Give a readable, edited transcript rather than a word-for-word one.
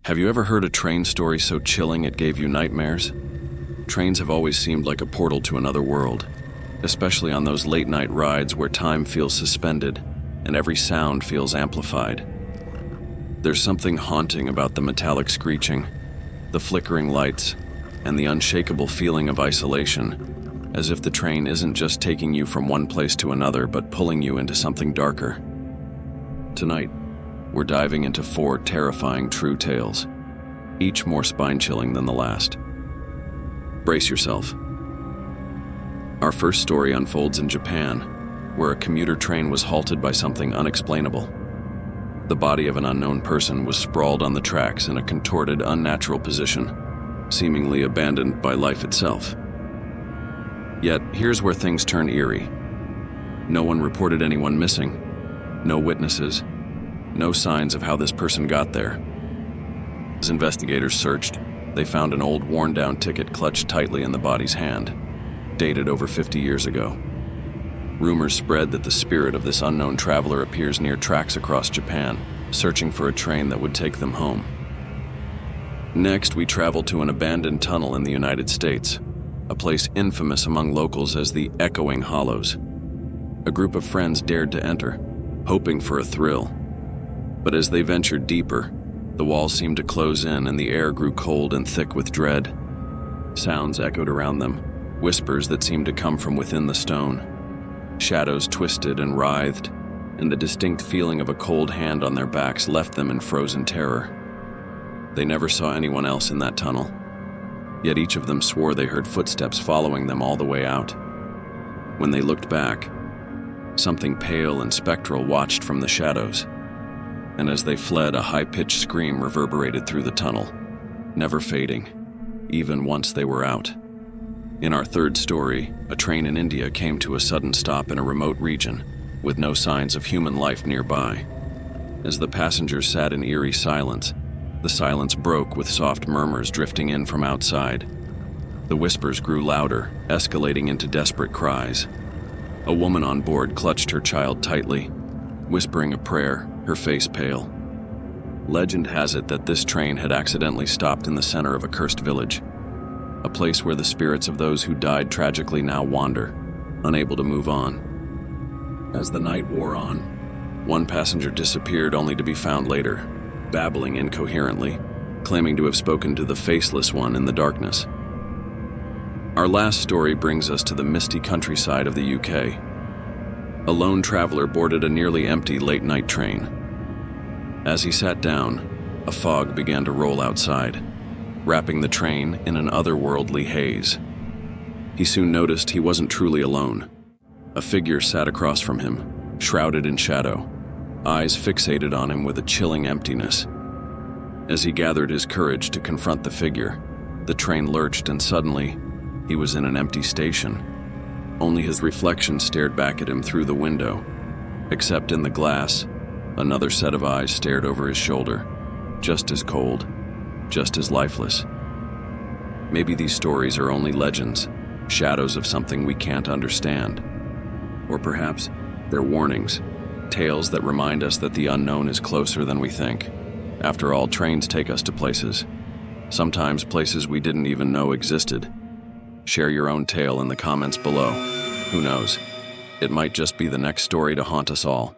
Have you ever heard a train story so chilling it gave you nightmares? Trains have always seemed like a portal to another world, especially on those late-night rides where time feels suspended and every sound feels amplified. There's something haunting about the metallic screeching, the flickering lights, and the unshakable feeling of isolation, as if the train isn't just taking you from one place to another but pulling you into something darker. Tonight, we're diving into 4 terrifying true tales, each more spine-chilling than the last. Brace yourself. Our first story unfolds in Japan, where a commuter train was halted by something unexplainable. The body of an unknown person was sprawled on the tracks in a contorted, unnatural position, seemingly abandoned by life itself. Yet, here's where things turn eerie. No one reported anyone missing, no witnesses, no signs of how this person got there. As investigators searched, they found an old worn-down ticket clutched tightly in the body's hand, dated over 50 years ago. Rumors spread that the spirit of this unknown traveler appears near tracks across Japan, searching for a train that would take them home. Next, we travel to an abandoned tunnel in the United States, a place infamous among locals as the Echoing Hollows. A group of friends dared to enter, hoping for a thrill. But as they ventured deeper, the walls seemed to close in and the air grew cold and thick with dread. Sounds echoed around them, whispers that seemed to come from within the stone. Shadows twisted and writhed, and the distinct feeling of a cold hand on their backs left them in frozen terror. They never saw anyone else in that tunnel, yet each of them swore they heard footsteps following them all the way out. When they looked back, something pale and spectral watched from the shadows, and as they fled, a high-pitched scream reverberated through the tunnel, never fading, even once they were out. In our third story, a train in India came to a sudden stop in a remote region, with no signs of human life nearby. As the passengers sat in eerie silence, the silence broke with soft murmurs drifting in from outside. The whispers grew louder, escalating into desperate cries. A woman on board clutched her child tightly, whispering a prayer, her face pale. Legend has it that this train had accidentally stopped in the center of a cursed village, a place where the spirits of those who died tragically now wander, unable to move on. As the night wore on, one passenger disappeared only to be found later, babbling incoherently, claiming to have spoken to the faceless one in the darkness. Our last story brings us to the misty countryside of the UK. A lone traveler boarded a nearly empty late-night train. As he sat down, a fog began to roll outside, wrapping the train in an otherworldly haze. He soon noticed he wasn't truly alone. A figure sat across from him, shrouded in shadow, eyes fixated on him with a chilling emptiness. As he gathered his courage to confront the figure, the train lurched and suddenly, he was in an empty station. Only his reflection stared back at him through the window. Except in the glass, another set of eyes stared over his shoulder, just as cold, just as lifeless. Maybe these stories are only legends, shadows of something we can't understand. Or perhaps they're warnings, tales that remind us that the unknown is closer than we think. After all, trains take us to places, sometimes places we didn't even know existed. Share your own tale in the comments below. Who knows? It might just be the next story to haunt us all.